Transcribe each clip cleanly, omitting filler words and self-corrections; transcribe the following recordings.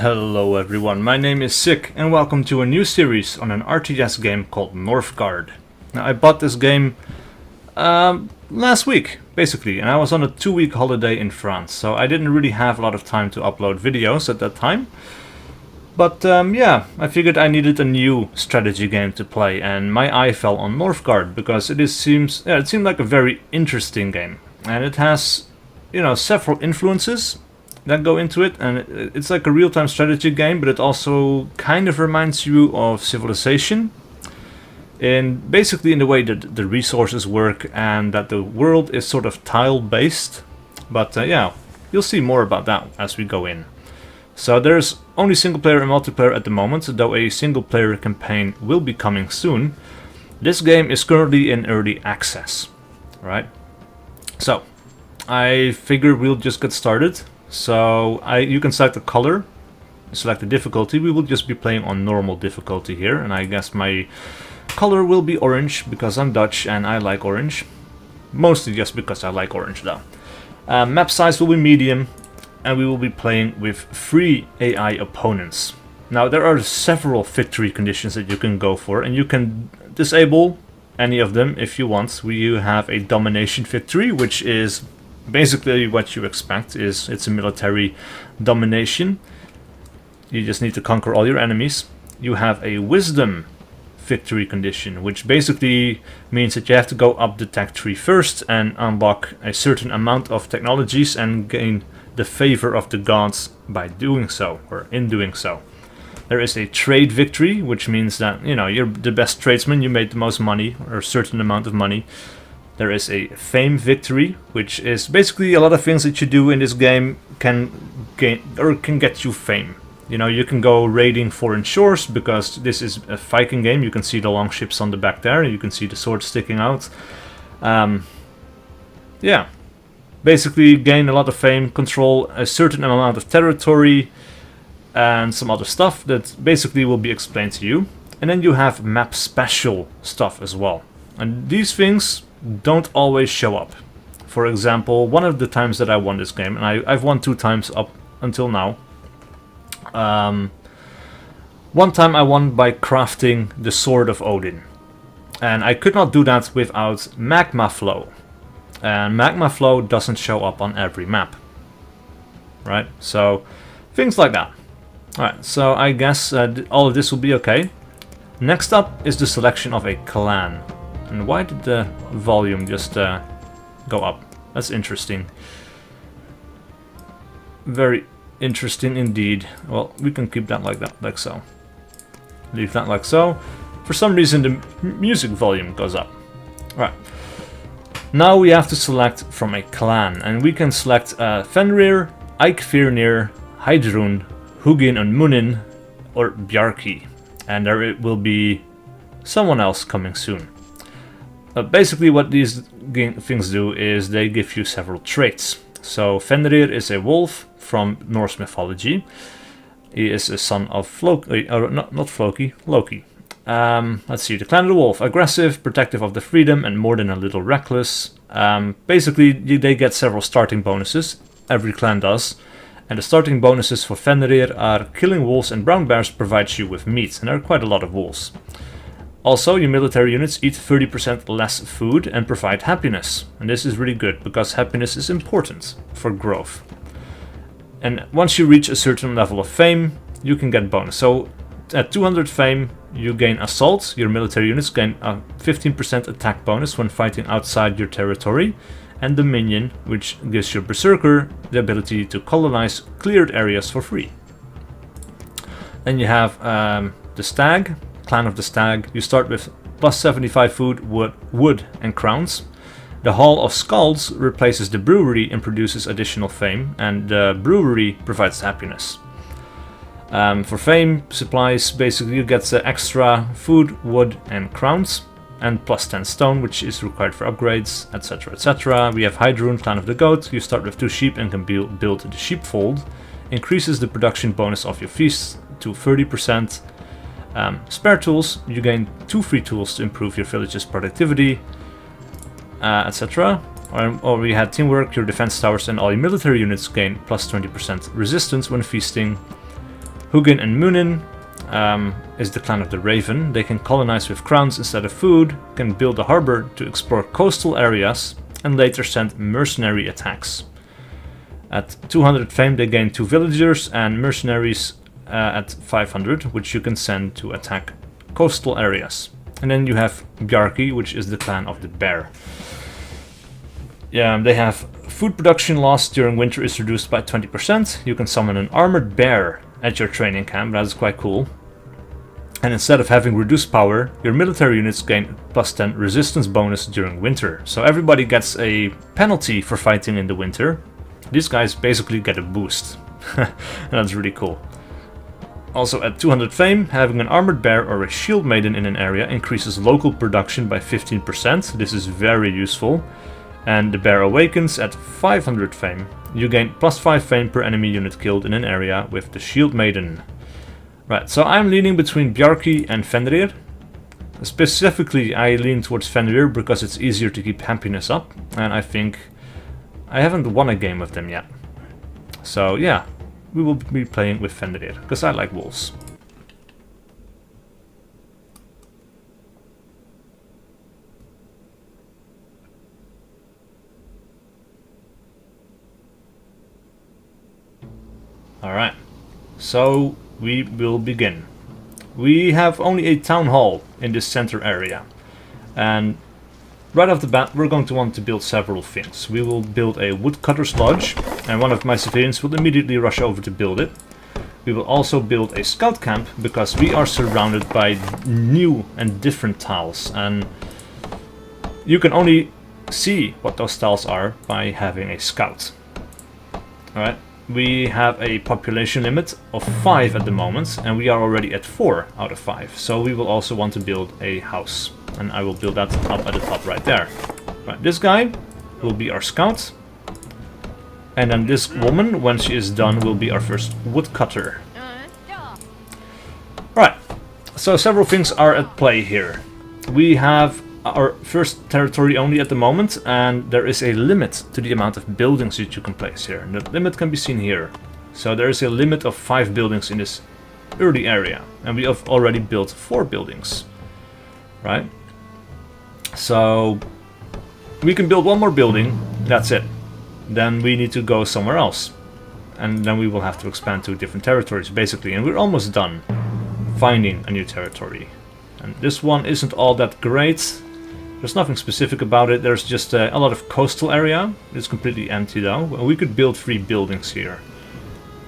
Hello everyone, my name is SiC and welcome to a new series on an RTS game called Northgard. Now I bought this game last week, basically, and I was on a 2-week holiday in France, so I didn't really have a lot of time to upload videos at that time. But yeah, I figured I needed a new strategy game to play, and my eye fell on Northgard because it seemed like a very interesting game, and it has, several influences that go into it, and it's like a real-time strategy game, but it also kind of reminds you of Civilization, and basically in the way that the resources work and that the world is sort of tile-based. But yeah, you'll see more about that as we go in. So there's only single-player and multiplayer at the moment, though a single-player campaign will be coming soon. This game is currently in early access, right? So I figure we'll just get started. So you can select the color, select the difficulty. We will just be playing on normal difficulty here, and I guess my color will be orange because I'm Dutch and I like orange. Mostly just because I like orange though. Map size will be medium, and we will be playing with 3 AI opponents. Now there are several victory conditions that you can go for, and you can disable any of them if you want. You have a domination victory, which is basically what you expect. It's a military domination. You just need to conquer all your enemies. You have a wisdom victory condition, which basically means that you have to go up the tech tree first and unlock a certain amount of technologies and gain the favor of the gods by doing so, or in doing so. There is a trade victory, which means that you're the best tradesman, you made the most money or a certain amount of money. There is a fame victory, which is basically a lot of things that you do in this game can get you fame. You can go raiding foreign shores because this is a Viking game. You can see the long ships on the back there. You can see the swords sticking out. Yeah, basically gain a lot of fame, control a certain amount of territory, and some other stuff that basically will be explained to you. And then you have map special stuff as well. And these things don't always show up. For example, one of the times that I won this game, and I've won 2 times up until now. One time I won by crafting the Sword of Odin, and I could not do that without magma flow, and magma flow doesn't show up on every map, right? So things like that. Alright, so I guess all of this will be okay. Next up is the selection of a clan. And why did the volume just go up? That's interesting. Very interesting indeed. Well, we can keep that like so. Leave that like so. For some reason the music volume goes up. Right. Now we have to select from a clan, and we can select Fenrir, Eikfirnir, Heidrun, Hugin and Munin, or Bjarki. And there will be someone else coming soon. Basically what these things do is they give you several traits. So Fenrir is a wolf from Norse mythology. He is a son of Loki. Let's see, the clan of the wolf. Aggressive, protective of the freedom, and more than a little reckless. Basically they get several starting bonuses. Every clan does. And the starting bonuses for Fenrir are killing wolves and brown bears provides you with meat. And there are quite a lot of wolves. Also, your military units eat 30% less food and provide happiness. And this is really good because happiness is important for growth. And once you reach a certain level of fame, you can get bonus. So at 200 fame, you gain assault. Your military units gain a 15% attack bonus when fighting outside your territory. And dominion, which gives your berserker the ability to colonize cleared areas for free. Then you have the stag. Clan of the Stag. You start with plus 75 food, wood and crowns. The Hall of Skalds replaces the brewery and produces additional fame, and the brewery provides happiness. For fame supplies, basically you get extra food, wood and crowns, and plus 10 stone, which is required for upgrades, etc, etc. We have Heidrun, Clan of the Goat. You start with 2 sheep and can build the sheepfold. Increases the production bonus of your feast to 30%. Spare tools, you gain 2 free tools to improve your village's productivity, etc. Or we had teamwork, your defense towers and all your military units gain plus 20% resistance when feasting. Hugin and Munin is the clan of the Raven. They can colonize with crowns instead of food, can build a harbor to explore coastal areas, and later send mercenary attacks. At 200 fame they gain 2 villagers, and mercenaries at 500, which you can send to attack coastal areas. And then you have Bjarki, which is the clan of the bear. Yeah, they have food production loss during winter is reduced by 20%. You can summon an armored bear at your training camp, that is quite cool. And instead of having reduced power, your military units gain plus 10 resistance bonus during winter. So everybody gets a penalty for fighting in the winter. These guys basically get a boost. And that's really cool. Also at 200 fame, having an armored bear or a shield maiden in an area increases local production by 15%. This is very useful. And the bear awakens at 500 fame. You gain plus 5 fame per enemy unit killed in an area with the shield maiden. Right, so I'm leaning between Bjarki and Fenrir. Specifically, I lean towards Fenrir because it's easier to keep happiness up, and I think I haven't won a game with them yet. So yeah, we will be playing with Fenrir, because I like wolves. Alright, so we will begin. We have only a town hall in this center area, and right off the bat we're going to want to build several things. We will build a woodcutter's lodge, and one of my civilians will immediately rush over to build it. We will also build a scout camp, because we are surrounded by new and different tiles, and you can only see what those tiles are by having a scout. Alright. We have a population limit of 5 at the moment, and we are already at 4 out of 5. So we will also want to build a house, and I will build that up at the top right there. Right, this guy will be our scout, and then this woman, when she is done, will be our first woodcutter. Right, so several things are at play here. We have our first territory only at the moment, and there is a limit to the amount of buildings that you can place here. And the limit can be seen here. So there is a limit of 5 buildings in this early area, and we have already built 4 buildings. Right? So we can build one more building, that's it. Then we need to go somewhere else, and then we will have to expand to different territories basically, and we're almost done finding a new territory. And this one isn't all that great. There's nothing specific about it. There's just a lot of coastal area. It's completely empty though. We could build 3 buildings here.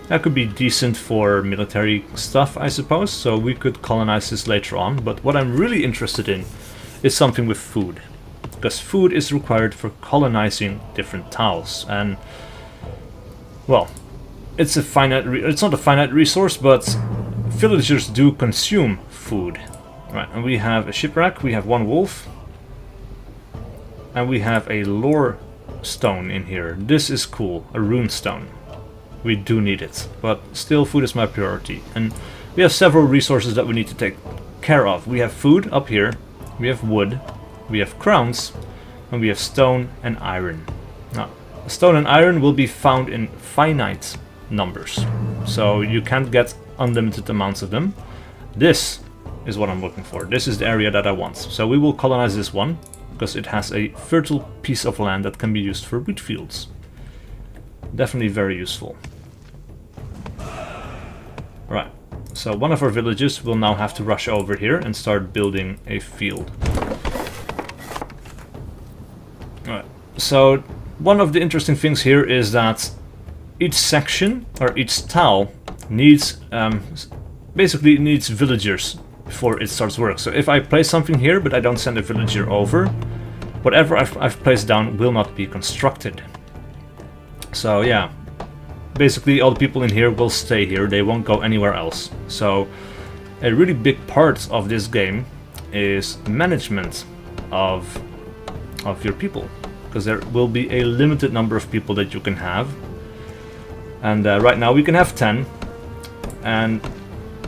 That could be decent for military stuff, I suppose. So we could colonize this later on. But what I'm really interested in is something with food, because food is required for colonizing different tiles. And well, it's not a finite resource, but villagers do consume food. Right, and we have a shipwreck. We have 1 wolf. And we have a lore stone in here. This is cool, a rune stone. We do need it, but still food is my priority. And we have several resources that we need to take care of. We have food up here, we have wood, we have crowns, and we have stone and iron. Now, stone and iron will be found in finite numbers, so you can't get unlimited amounts of them. This is what I'm looking for. This is the area that I want. So we will colonize this one, because it has a fertile piece of land that can be used for wheat fields. Definitely very useful. Right, so one of our villages will now have to rush over here and start building a field. Right, so one of the interesting things here is that each section, or each tile, needs basically needs villagers before it starts work. So if I place something here but I don't send a villager over, whatever I've placed down will not be constructed. So yeah, basically all the people in here will stay here, they won't go anywhere else. So a really big part of this game is management of your people, because there will be a limited number of people that you can have. And right now we can have 10, and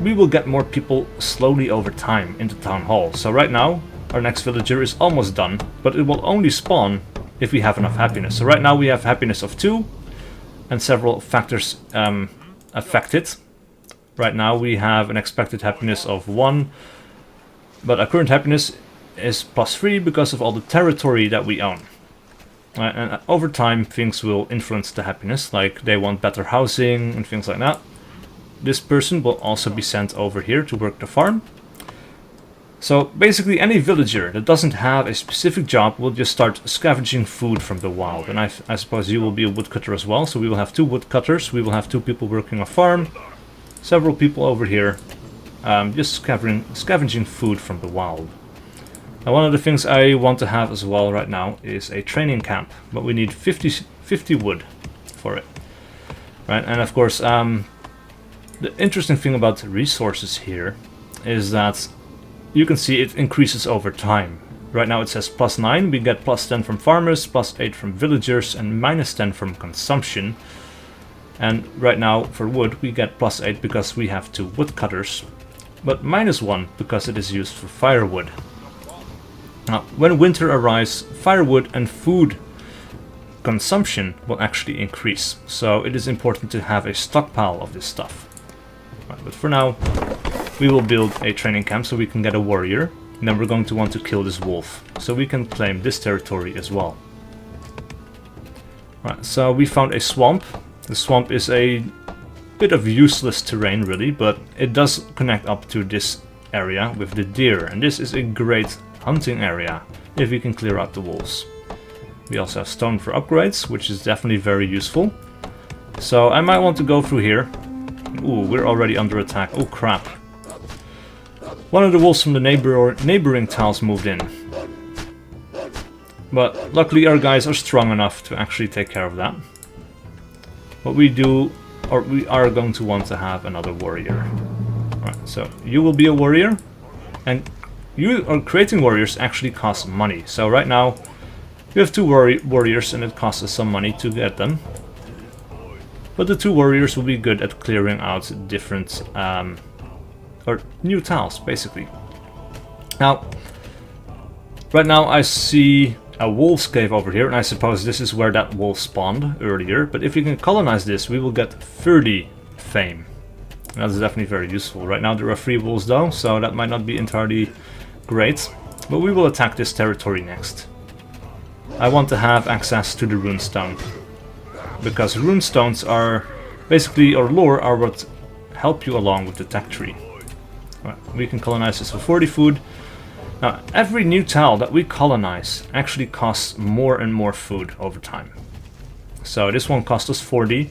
we will get more people slowly over time into town hall. So right now our next villager is almost done, but it will only spawn if we have enough happiness. So right now we have happiness of 2, and several factors affect it. Right now we have an expected happiness of 1, but our current happiness is +3 because of all the territory that we own. And over time things will influence the happiness, like they want better housing and things like that. This person will also be sent over here to work the farm. So basically any villager that doesn't have a specific job will just start scavenging food from the wild. And I suppose you will be a woodcutter as well, so we will have 2 woodcutters, we will have 2 people working a farm, several people over here just scavenging food from the wild. Now one of the things I want to have as well right now is a training camp, but we need 50 wood for it. Right, and of course the interesting thing about resources here is that you can see it increases over time. Right now it says +9, we get +10 from farmers, +8 from villagers, and -10 from consumption. And right now for wood we get +8 because we have 2 woodcutters, but -1 because it is used for firewood. Now, when winter arrives, firewood and food consumption will actually increase, so it is important to have a stockpile of this stuff. Right, but for now, we will build a training camp so we can get a warrior, and then we're going to want to kill this wolf, so we can claim this territory as well. Right, so we found a swamp. The swamp is a bit of useless terrain really, but it does connect up to this area with the deer, and this is a great hunting area if we can clear out the wolves. We also have stone for upgrades, which is definitely very useful. So I might want to go through here. Ooh, we're already under attack. Oh crap. One of the wolves from the neighboring tiles moved in. But luckily our guys are strong enough to actually take care of that. What we do, or we are going to want to have another warrior. Right, so you will be a warrior, and creating warriors actually costs money. So right now we have 2 warriors and it costs us some money to get them. But the 2 warriors will be good at clearing out different or new tiles basically. Now right now I see a wolf's cave over here, and I suppose this is where that wolf spawned earlier. But if we can colonize this, we will get 30 fame. That's definitely very useful. Right now there are 3 wolves though, so that might not be entirely great. But we will attack this territory next. I want to have access to the runestone, because runestones are basically, or lore, are what help you along with the tech tree. Right, we can colonize this for 40 food. Now, every new tile that we colonize actually costs more and more food over time. So this one cost us 40.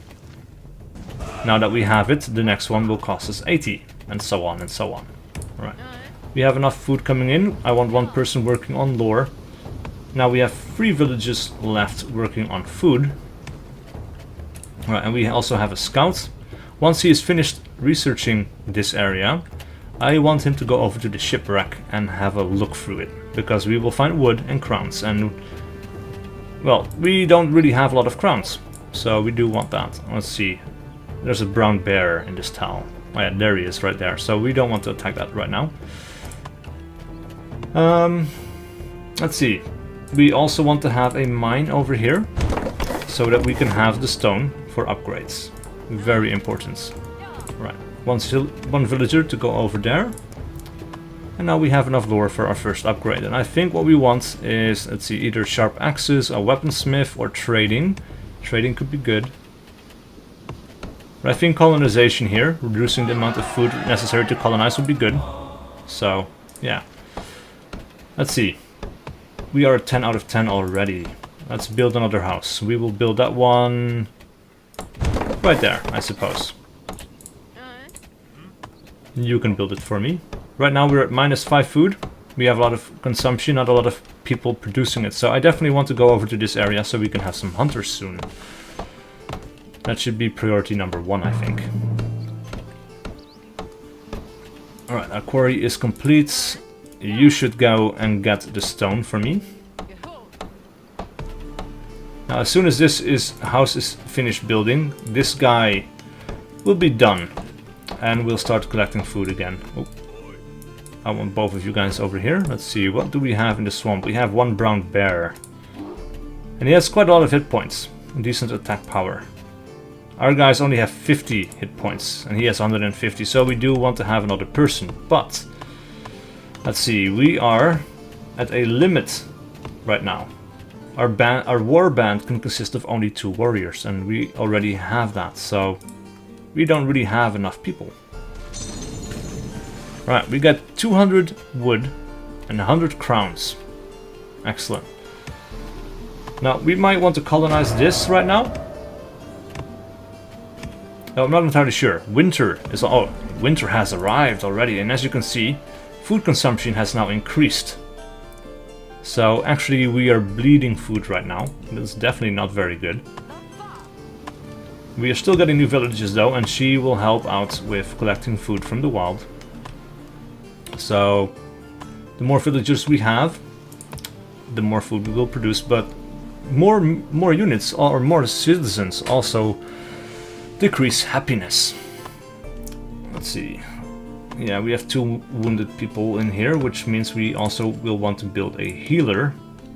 Now that we have it, the next one will cost us 80, and so on and so on. Right. We have enough food coming in. I want 1 person working on lore. Now we have 3 villages left working on food. Right, and we also have a scout. Once he is finished researching this area, I want him to go over to the shipwreck and have a look through it, because we will find wood and crowns, and well, we don't really have a lot of crowns, so we do want that. Let's see, there's a brown bear in this tile. Oh yeah, there he is right there, so we don't want to attack that right now. Let's see, we also want to have a mine over here so that we can have the stone for upgrades. Very important. Right, one villager to go over there. And now we have enough lore for our first upgrade. And I think what we want is, let's see, either sharp axes, a weaponsmith, or trading. Trading could be good. But I think colonization here, reducing the amount of food necessary to colonize, would be good. So, yeah. Let's see. We are at 10 out of 10 already. Let's build another house. We will build that one right there, I suppose. You can build it for me. Right now we're at -5 food. We have a lot of consumption, not a lot of people producing it. So I definitely want to go over to this area so we can have some hunters soon. That should be priority number 1, I think. Alright, our quarry is complete. You should go and get the stone for me. Now as soon as this house is finished building, this guy will be done. And we'll start collecting food again. Oh. I want both of you guys over here. Let's see, what do we have in the swamp? We have 1 brown bear. And he has quite a lot of hit points. Decent attack power. Our guys only have 50 hit points, and he has 150, so we do want to have another person. But, let's see, we are at a limit right now. Our war band can consist of only 2 warriors, and we already have that, so we don't really have enough people. Right, we got 200 wood and 100 crowns. Excellent. Now, we might want to colonize this right now. No, I'm not entirely sure. Winter has arrived already, and as you can see, food consumption has now increased. So actually we are bleeding food right now. That's definitely not very good. We are still getting new villages though, and she will help out with collecting food from the wild. So the more villagers we have, the more food we will produce, but more units or more citizens also decrease happiness. Let's see. Yeah, we have 2 wounded people in here, which means we also will want to build a healer.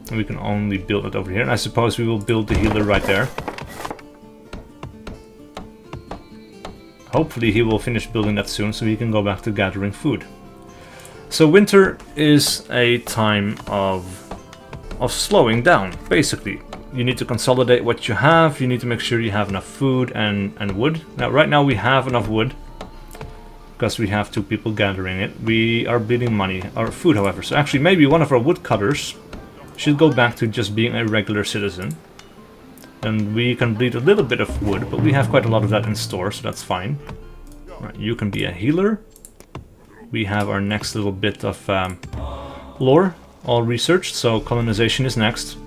And we can only build it over here. And I suppose we will build the healer right there. Hopefully he will finish building that soon, so he can go back to gathering food. So winter is a time of slowing down, basically. You need to consolidate what you have, you need to make sure you have enough food and wood. Now, right now we have enough wood, because we have 2 people gathering it. We are bleeding money, or food however, so actually maybe one of our woodcutters should go back to just being a regular citizen. And we can bleed a little bit of wood, but we have quite a lot of that in store, so that's fine. Right, you can be a healer. We have our next little bit of lore, all researched, so colonization is next.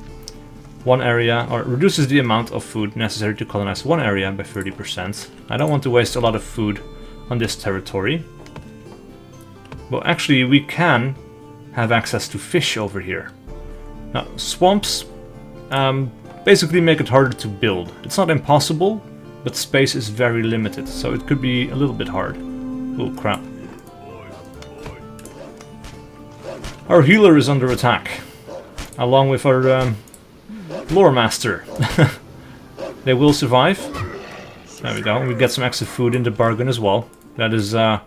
One area, or reduces the amount of food necessary to colonize one area by 30%. I don't want to waste a lot of food on this territory. Well, actually, we can have access to fish over here. Now, swamps basically make it harder to build. It's not impossible, but space is very limited, so it could be a little bit hard. Oh, crap. Our healer is under attack, along with our lore master. They will survive. There we go. We get some extra food in the bargain as well. That is the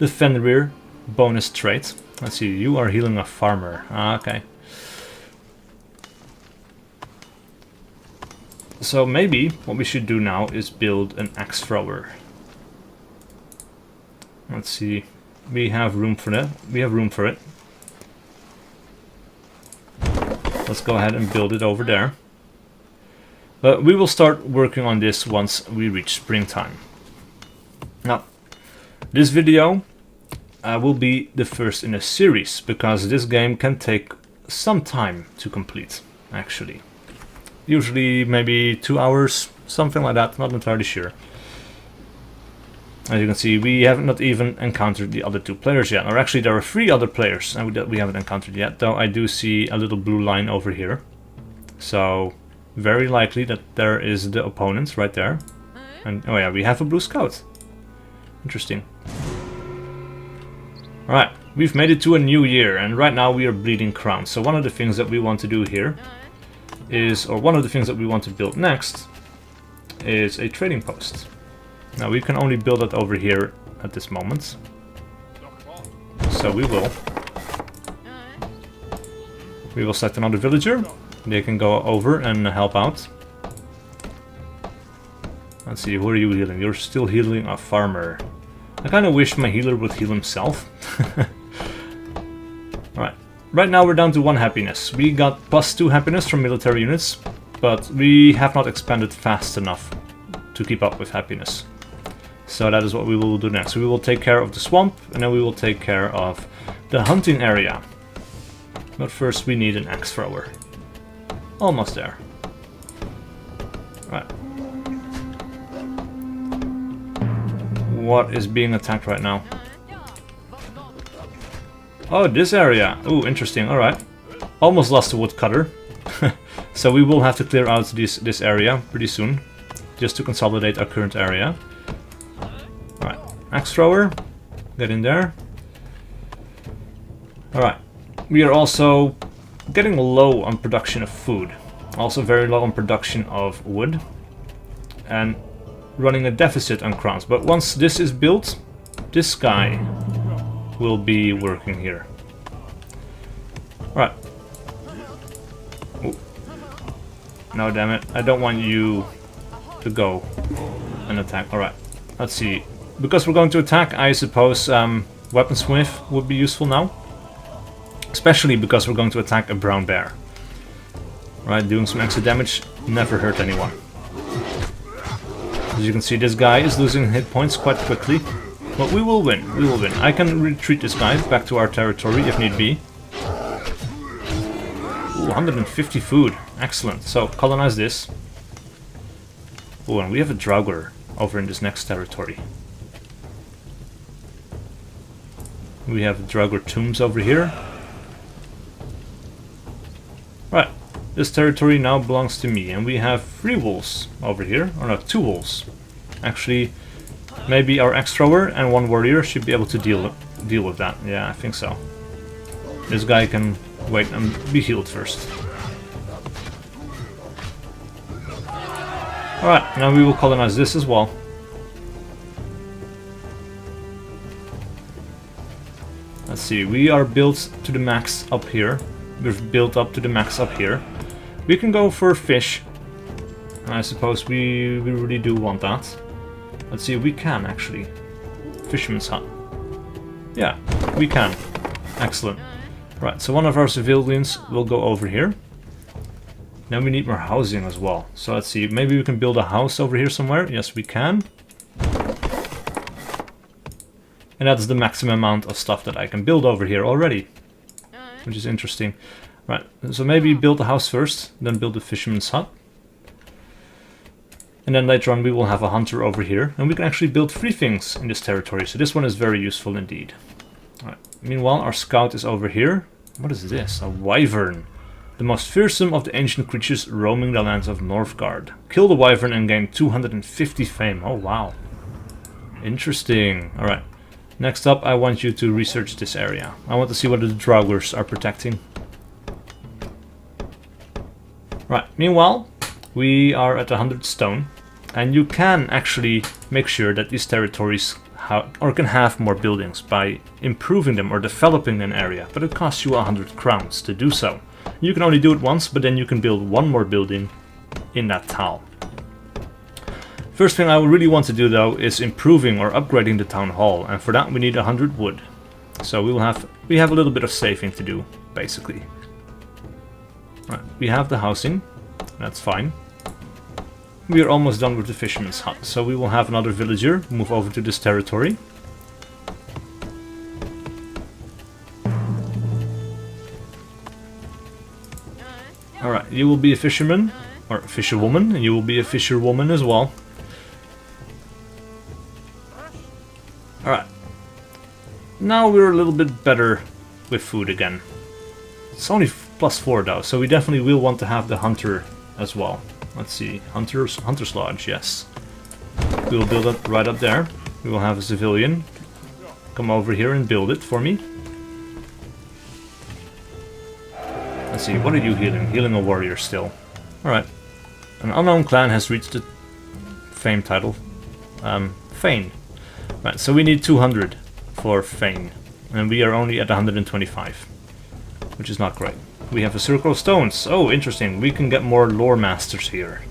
Fenrir bonus trait. Let's see, you are healing a farmer. Okay. So maybe what we should do now is build an axe thrower. Let's see. We have room for that. We have room for it. Let's go ahead and build it over there. But we will start working on this once we reach springtime. Now, this video will be the first in a series, because this game can take some time to complete, actually. Usually maybe 2 hours, something like that, not entirely sure. As you can see, we have not even encountered the other 2 players yet. Or actually, there are 3 other players that we haven't encountered yet, though I do see a little blue line over here. So, very likely that there is the opponent right there. And, oh yeah, we have a blue scout. Interesting. Alright, we've made it to a new year, and right now we are bleeding crowns. So one of the things that we want to do here is, or one of the things that we want to build next, is a trading post. Now we can only build it over here at this moment. So we will. We will select another villager. They can go over and help out. Let's see, who are you healing? You're still healing a farmer. I kind of wish my healer would heal himself. Alright, right now we're down to 1 happiness. We got +2 happiness from military units, but we have not expanded fast enough to keep up with happiness. So that is what we will do next. We will take care of the swamp, and then we will take care of the hunting area. But first we need an axe thrower. Almost there. Right. What is being attacked right now? Oh, this area. Oh, interesting. Alright. Almost lost the woodcutter. So we will have to clear out this area pretty soon, just to consolidate our current area. Alright. Axe thrower. Get in there. Alright. We are also getting low on production of food. Also very low on production of wood. And running a deficit on crowns. But once this is built, this guy will be working here. Right. Ooh. No, damn it. I don't want you to go and attack. Alright. Let's see. Because we're going to attack, I suppose Weaponsmith would be useful now. Especially because we're going to attack a brown bear. Right, doing some extra damage never hurt anyone. As you can see, this guy is losing hit points quite quickly. But we will win, we will win. I can retreat this guy back to our territory if need be. Ooh, 150 food. Excellent. So, colonize this. Ooh, and we have a Draugr over in this next territory. We have Draugr tombs over here. Right. This territory now belongs to me, and we have 3 wolves over here. Or no, 2 wolves. Actually, maybe our ex-thrower and 1 warrior should be able to deal with that. Yeah, I think so. This guy can wait and be healed first. Alright, now we will colonize this as well. Let's see, we are built to the max up here. We've built up to the max up here. We can go for fish. I suppose we really do want that. Let's see, we can actually. Fisherman's hut. Yeah, we can. Excellent. Right, so one of our civilians will go over here. Then we need more housing as well. So let's see, maybe we can build a house over here somewhere. Yes, we can. And that's the maximum amount of stuff that I can build over here already. Which is interesting. Right, so maybe build a house first, then build a fisherman's hut. And then later on we will have a hunter over here. And we can actually build 3 things in this territory. So this one is very useful indeed. Alright. Meanwhile, our scout is over here. What is this? A wyvern. The most fearsome of the ancient creatures roaming the lands of Northgard. Kill the wyvern and gain 250 fame. Oh wow. Interesting. Alright. Next up, I want you to research this area. I want to see what the Draugrs are protecting. Right, meanwhile, we are at 100 stone. And you can actually make sure that these territories can have more buildings by improving them or developing an area. But it costs you 100 crowns to do so. You can only do it once, but then you can build 1 more building in that town. First thing I really want to do though is improving or upgrading the town hall, and for that we need 100 wood. So we have a little bit of saving to do, basically. Right, we have the housing, that's fine. We are almost done with the fisherman's hut, so we will have another villager move over to this territory. Alright, you will be a fisherman, or a fisherwoman, and you will be a fisherwoman as well. Alright. Now we're a little bit better with food again. It's only +4 though, so we definitely will want to have the hunter as well. Let's see, Hunter's Lodge, yes. We will build it right up there. We will have a civilian come over here and build it for me. Let's see, what are you healing? Healing a warrior still. Alright. An unknown clan has reached the fame title. Fane. Right, so we need 200 for Fane. And we are only at 125. Which is not great. We have a circle of stones. Oh, interesting. We can get more lore masters here.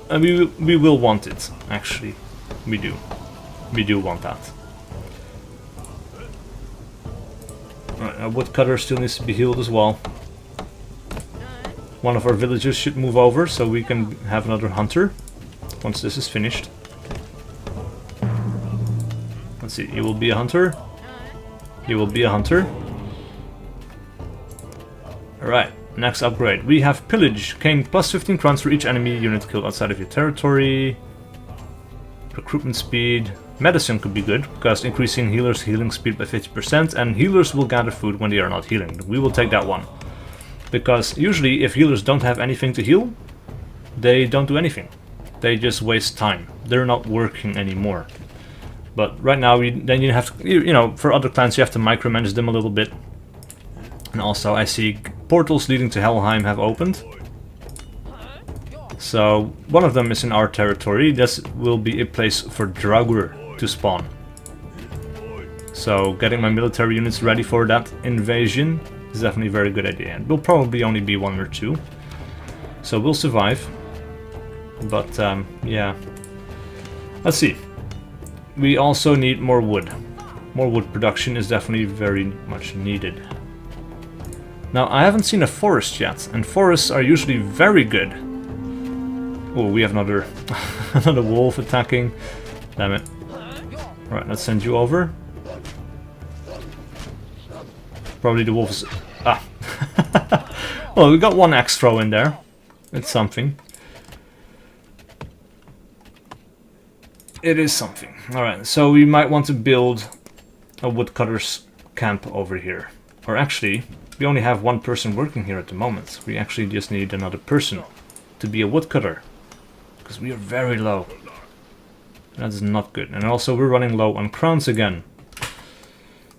And we will want it, actually. We do. We do want that. Alright, our woodcutter still needs to be healed as well. One of our villagers should move over so we can have another hunter once this is finished. Let's see, you will be a hunter. You will be a hunter. Alright, next upgrade. We have Pillage. Gain +15 crowns for each enemy unit killed outside of your territory. Recruitment speed. Medicine could be good, because increasing healers' healing speed by 50%, and healers will gather food when they are not healing. We will take that one. Because usually, if healers don't have anything to heal, they don't do anything. They just waste time. They're not working anymore. But right now, then you have to, you know, for other clans you have to micromanage them a little bit. And also, I see portals leading to Helheim have opened. So one of them is in our territory. This will be a place for Draugr to spawn. So getting my military units ready for that invasion is definitely a very good idea. And we'll probably only be 1 or 2. So we'll survive. But yeah. Let's see. We also need more wood. More wood production is definitely very much needed. Now, I haven't seen a forest yet, and forests are usually very good. Oh, we have another another wolf attacking. Damn it. Alright, let's send you over. Probably the wolf is... Ah. Well, we got 1 axe throw in there. It's something. It is something. Alright, so we might want to build a woodcutter's camp over here. Or actually, we only have 1 person working here at the moment. We actually just need another person to be a woodcutter. Because we are very low. That is not good. And also we're running low on crowns again.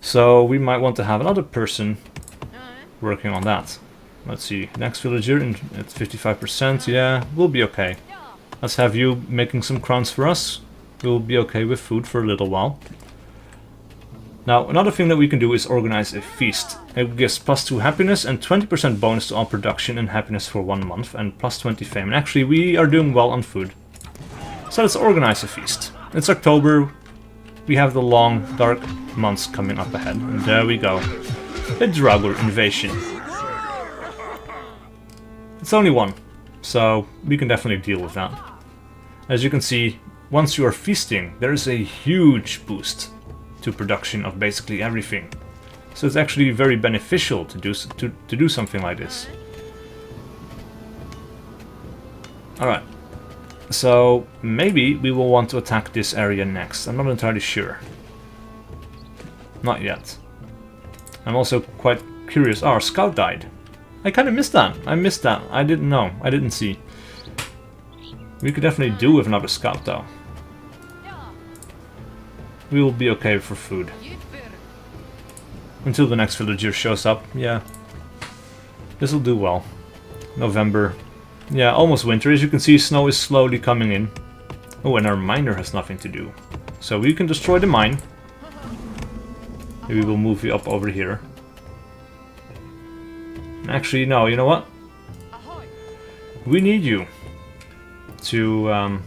So we might want to have another person working on that. Let's see, next villager at 55%, yeah, we'll be okay. Let's have you making some crowns for us. We'll be okay with food for a little while. Now, another thing that we can do is organize a feast. It gives +2 happiness and 20% bonus to all production and happiness for 1 month and +20 fame. And actually, we are doing well on food. So let's organize a feast. It's October. We have the long, dark months coming up ahead. And there we go. A Draugr invasion. It's only 1, so we can definitely deal with that. As you can see, once you are feasting, there is a huge boost to production of basically everything. So it's actually very beneficial to do something like this. Alright. So maybe we will want to attack this area next. I'm not entirely sure. Not yet. I'm also quite curious. Oh, our scout died. I kind of missed that. I missed that. I didn't know. I didn't see. We could definitely do with another scout though. We will be okay for food. Until the next villager shows up. Yeah. This will do well. November. Yeah, almost winter. As you can see, snow is slowly coming in. Oh, and our miner has nothing to do. So we can destroy the mine. Maybe we'll move you up over here. Actually, no, you know what? We need you to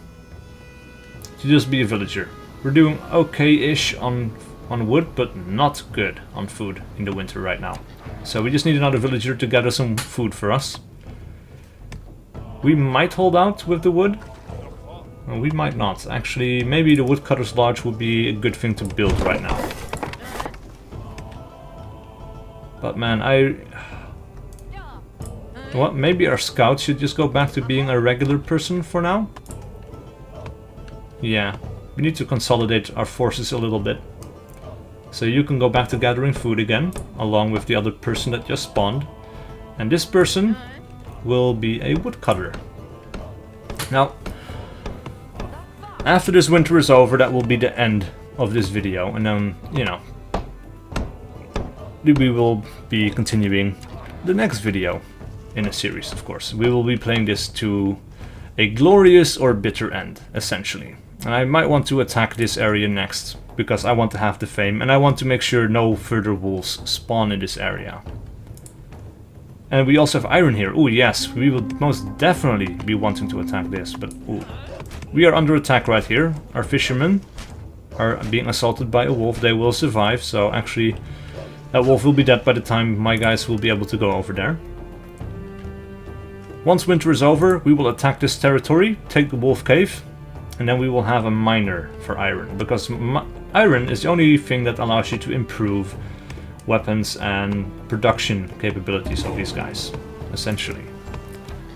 just be a villager. We're doing okay-ish on wood, but not good on food in the winter right now. So we just need another villager to gather some food for us. We might hold out with the wood. Well, we might not. Actually, maybe the woodcutter's lodge would be a good thing to build right now. But man, what? Maybe our scout should just go back to being a regular person for now? Yeah, we need to consolidate our forces a little bit. So you can go back to gathering food again, along with the other person that just spawned. And this person will be a woodcutter. Now, after this winter is over, that will be the end of this video. And then, you know, we will be continuing the next video in a series, of course. We will be playing this to a glorious or bitter end, essentially. And I might want to attack this area next, because I want to have the fame, and I want to make sure no further wolves spawn in this area. And we also have iron here. Oh yes, we will most definitely be wanting to attack this, but ooh. We are under attack right here. Our fishermen are being assaulted by a wolf. They will survive, so actually that wolf will be dead by the time my guys will be able to go over there. Once winter is over, we will attack this territory, take the wolf cave, and then we will have a miner for iron, because iron is the only thing that allows you to improve weapons and production capabilities of these guys, essentially.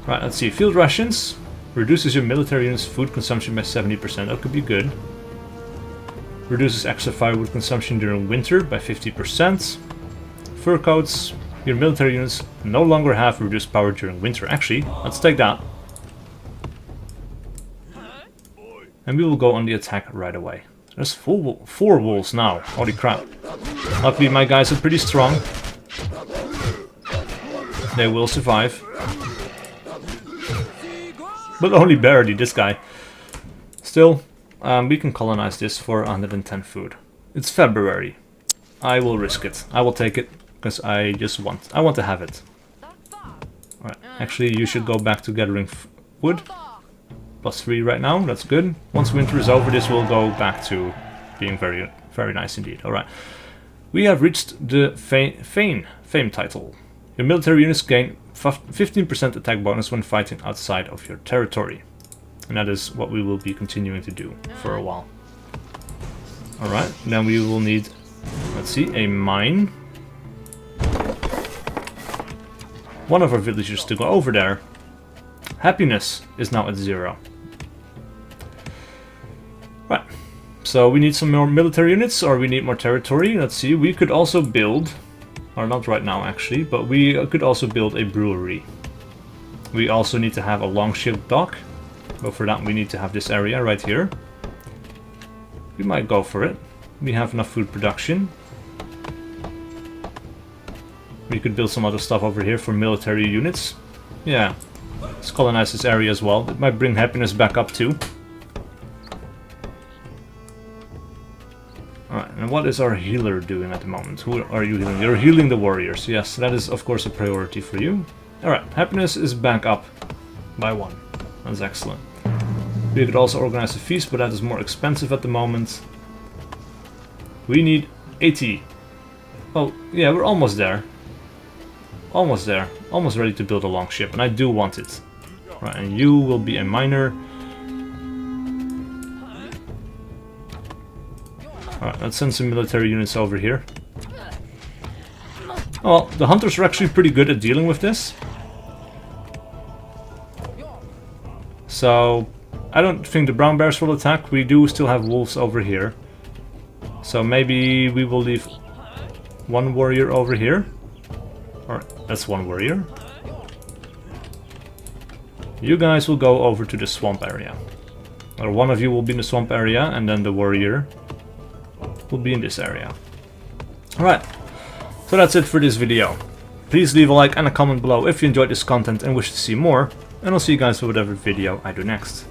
Right, let's see. Field rations reduces your military units' food consumption by 70%. That could be good. Reduces extra firewood consumption during winter by 50%. Fur coats. Your military units no longer have reduced power during winter. Actually, let's take that. And we will go on the attack right away. There's 4 wolves now. Holy crap. Luckily my guys are pretty strong. They will survive. But only barely, this guy. Still, we can colonize this for 110 food. It's February. I will risk it. I will take it, because I want to have it. Alright, actually you should go back to gathering wood. +3 right now, that's good. Once winter is over, this will go back to being very, very nice indeed. Alright. We have reached the Fame title. Your military units gain 15% attack bonus when fighting outside of your territory. And that is what we will be continuing to do for a while. Alright, then we will need, let's see, a mine. One of our villagers to go over there. Happiness is now at 0. Right, so we need some more military units, or we need more territory. Let's see, we could also build, or not right now actually, but we could also build a brewery. We also need to have a longship dock, but for that we need to have this area right here. We might go for it. We have enough food production. We could build some other stuff over here for military units. Yeah, let's colonize this area as well. It might bring happiness back up too. Alright, and what is our healer doing at the moment? Who are you healing? You're healing the warriors. Yes, that is of course a priority for you. Alright, happiness is back up by 1. That's excellent. We could also organize a feast, but that is more expensive at the moment. We need 80. Oh, yeah, we're almost there. Almost there. Almost ready to build a longship, and I do want it. Right, and you will be a miner. Alright, let's send some military units over here. Well, the hunters are actually pretty good at dealing with this. So, I don't think the brown bears will attack. We do still have wolves over here. So maybe we will leave one warrior over here. Alright, that's one warrior. You guys will go over to the swamp area. Or one of you will be in the swamp area, and then the warrior will be in this area. Alright, so that's it for this video. Please leave a like and a comment below if you enjoyed this content and wish to see more. And I'll see you guys for whatever video I do next.